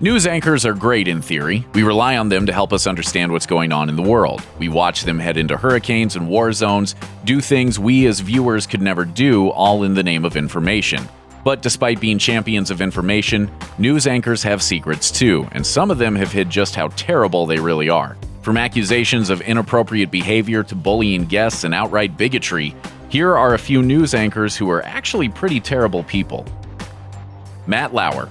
News anchors are great in theory. We rely on them to help us understand what's going on in the world. We watch them head into hurricanes and war zones, do things we as viewers could never do, all in the name of information. But despite being champions of information, news anchors have secrets too, and some of them have hid just how terrible they really are. From accusations of inappropriate behavior to bullying guests and outright bigotry, here are a few news anchors who are actually pretty terrible people. Matt Lauer.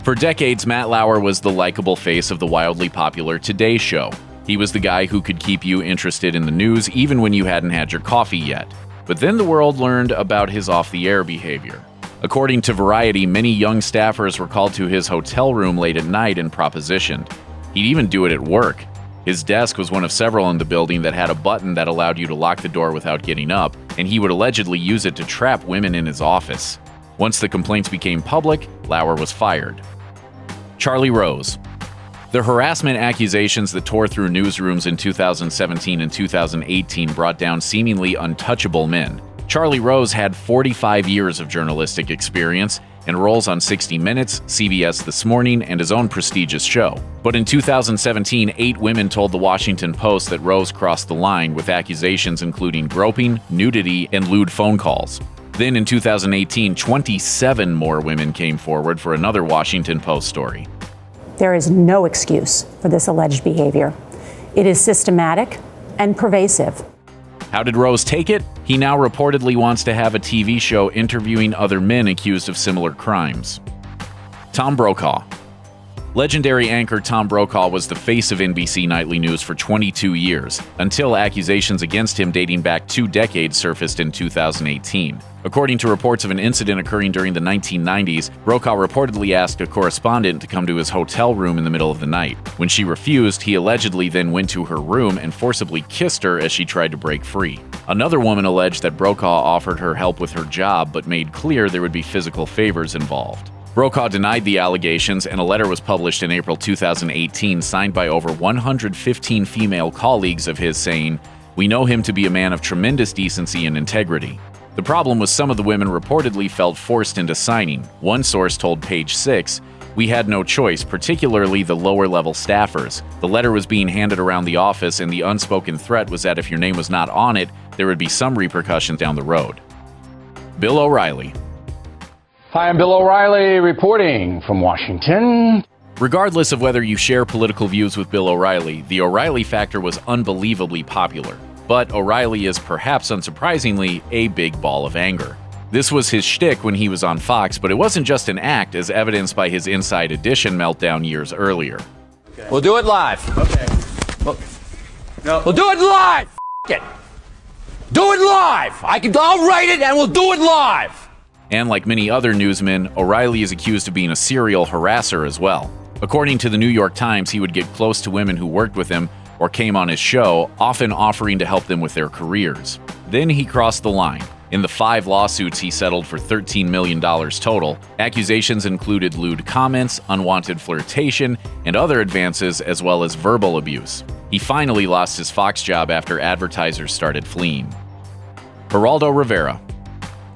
For decades, Matt Lauer was the likable face of the wildly popular Today Show. He was the guy who could keep you interested in the news even when you hadn't had your coffee yet. But then the world learned about his off-the-air behavior. According to Variety, many young staffers were called to his hotel room late at night and propositioned. He'd even do it at work. His desk was one of several in the building that had a button that allowed you to lock the door without getting up, and he would allegedly use it to trap women in his office. Once the complaints became public, Lauer was fired. Charlie Rose. The harassment accusations that tore through newsrooms in 2017 and 2018 brought down seemingly untouchable men. Charlie Rose had 45 years of journalistic experience and roles on 60 Minutes, CBS This Morning, and his own prestigious show. But in 2017, 8 women told the Washington Post that Rose crossed the line with accusations including groping, nudity, and lewd phone calls. Then in 2018, 27 more women came forward for another Washington Post story. There is no excuse for this alleged behavior. It is systematic and pervasive. How did Rose take it? He now reportedly wants to have a TV show interviewing other men accused of similar crimes. Tom Brokaw. Legendary anchor Tom Brokaw was the face of NBC Nightly News for 22 years, until accusations against him dating back 2 decades surfaced in 2018. According to reports of an incident occurring during the 1990s, Brokaw reportedly asked a correspondent to come to his hotel room in the middle of the night. When she refused, he allegedly then went to her room and forcibly kissed her as she tried to break free. Another woman alleged that Brokaw offered her help with her job but made clear there would be physical favors involved. Brokaw denied the allegations, and a letter was published in April 2018 signed by over 115 female colleagues of his saying, "We know him to be a man of tremendous decency and integrity." The problem was some of the women reportedly felt forced into signing. One source told Page 6, "We had no choice, particularly the lower-level staffers. The letter was being handed around the office, and the unspoken threat was that if your name was not on it, there would be some repercussions down the road." Bill O'Reilly. Hi, I'm Bill O'Reilly reporting from Washington. Regardless of whether you share political views with Bill O'Reilly, the O'Reilly factor was unbelievably popular. But O'Reilly is, perhaps unsurprisingly, a big ball of anger. This was his shtick when he was on Fox, but it wasn't just an act, as evidenced by his Inside Edition meltdown years earlier. Okay. We'll do it live. Okay. We'll do it live. It. Do it live. I'll write it and we'll do it live. And like many other newsmen, O'Reilly is accused of being a serial harasser as well. According to the New York Times, he would get close to women who worked with him or came on his show, often offering to help them with their careers. Then he crossed the line. In the 5 lawsuits he settled for $13 million total, accusations included lewd comments, unwanted flirtation, and other advances, as well as verbal abuse. He finally lost his Fox job after advertisers started fleeing. Geraldo Rivera.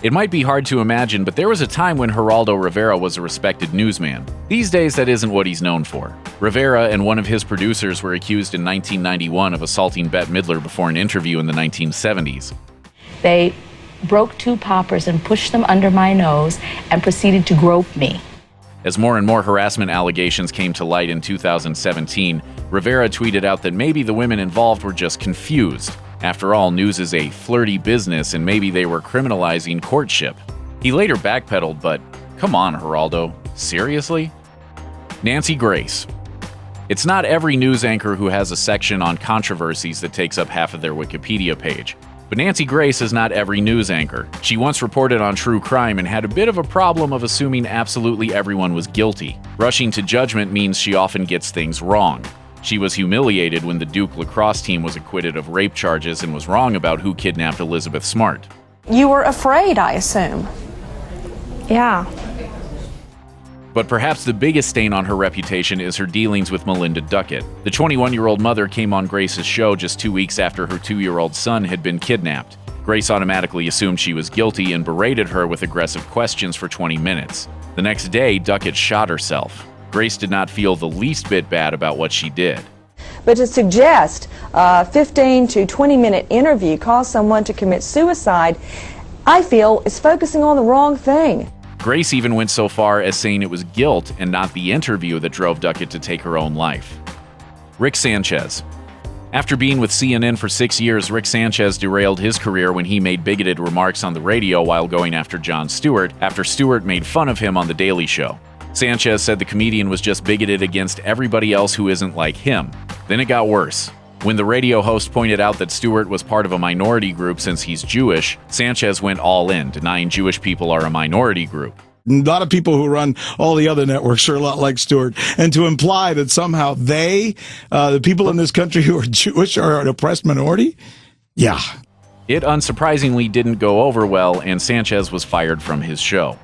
It might be hard to imagine, but there was a time when Geraldo Rivera was a respected newsman. These days, that isn't what he's known for. Rivera and one of his producers were accused in 1991 of assaulting Bette Midler before an interview in the 1970s. They broke 2 poppers and pushed them under my nose and proceeded to grope me. As more and more harassment allegations came to light in 2017, Rivera tweeted out that maybe the women involved were just confused. After all, news is a flirty business, and maybe they were criminalizing courtship. He later backpedaled, but come on, Geraldo, seriously? Nancy Grace. It's not every news anchor who has a section on controversies that takes up half of their Wikipedia page. But Nancy Grace is not every news anchor. She once reported on true crime and had a bit of a problem of assuming absolutely everyone was guilty. Rushing to judgment means she often gets things wrong. She was humiliated when the Duke lacrosse team was acquitted of rape charges and was wrong about who kidnapped Elizabeth Smart. You were afraid, I assume. Yeah. But perhaps the biggest stain on her reputation is her dealings with Melinda Duckett. The 21-year-old mother came on Grace's show just 2 weeks after her 2-year-old son had been kidnapped. Grace automatically assumed she was guilty and berated her with aggressive questions for 20 minutes. The next day, Duckett shot herself. Grace did not feel the least bit bad about what she did. But to suggest a 15 to 20-minute interview caused someone to commit suicide, I feel is focusing on the wrong thing. Grace even went so far as saying it was guilt and not the interview that drove Duckett to take her own life. Rick Sanchez. After being with CNN for 6 years, Rick Sanchez derailed his career when he made bigoted remarks on the radio while going after Jon Stewart after Stewart made fun of him on The Daily Show. Sanchez said the comedian was just bigoted against everybody else who isn't like him. Then it got worse. When the radio host pointed out that Stewart was part of a minority group since he's Jewish, Sanchez went all in, denying Jewish people are a minority group. A lot of people who run all the other networks are a lot like Stewart. And to imply that somehow they, the people in this country who are Jewish, are an oppressed minority? Yeah. It unsurprisingly didn't go over well, and Sanchez was fired from his show.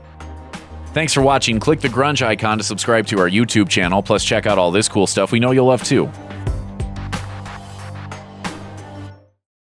Thanks for watching. Click the grunge icon to subscribe to our YouTube channel, plus check out all this cool stuff we know you'll love too.